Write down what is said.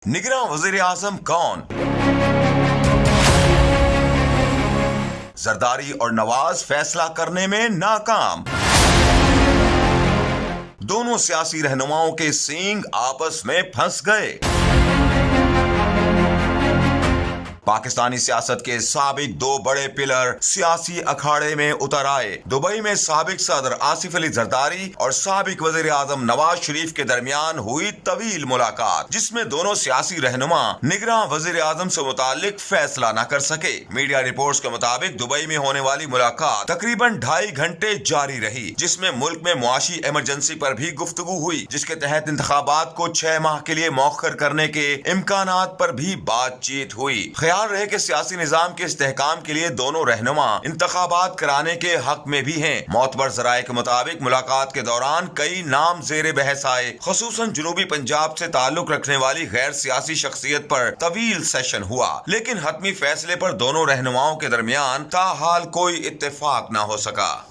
निगरां वज़ीर आज़म कौन? जरदारी और नवाज फैसला करने में नाकाम। दोनों सियासी रहनुमाओं के सींग आपस में फंस गए। पाकिस्तानी सियासत के साबिक दो बड़े पिलर सियासी अखाड़े में उतर आए। दुबई में साबिक सदर आसिफ अली जरदारी और साबिक वजीर आजम नवाज शरीफ के दरमियान हुई तवील मुलाकात, जिसमें दोनों सियासी रहनुमा निगरां वजीर आजम से मुतालिक फैसला न कर सके। मीडिया रिपोर्ट्स के मुताबिक दुबई में होने वाली मुलाकात तकरीबन 2.5 घंटे जारी रही, जिसमें मुल्क में मुआशी इमरजेंसी पर भी गुफ्तगू हुई, जिसके तहत इंतखाबात को 6 माह के लिए मौखर करने के इम्कानात पर भी बातचीत हुई। ख्याल रहे कि सियासी निजाम के इस्तेहकाम के लिए दोनों रहनुमा इंतखाबात कराने के हक में भी हैं। मोतबर ज़राए के मुताबिक मुलाकात के दौरान कई नाम ज़ेरे बहस आए। ख़ुसूसन जनूबी पंजाब से ताल्लुक रखने वाली गैर सियासी शख्सियत पर तवील सेशन हुआ, लेकिन हतमी फैसले पर दोनों रहनुमाओं के दरमियान ताहाल कोई इत्तेफाक न हो सका।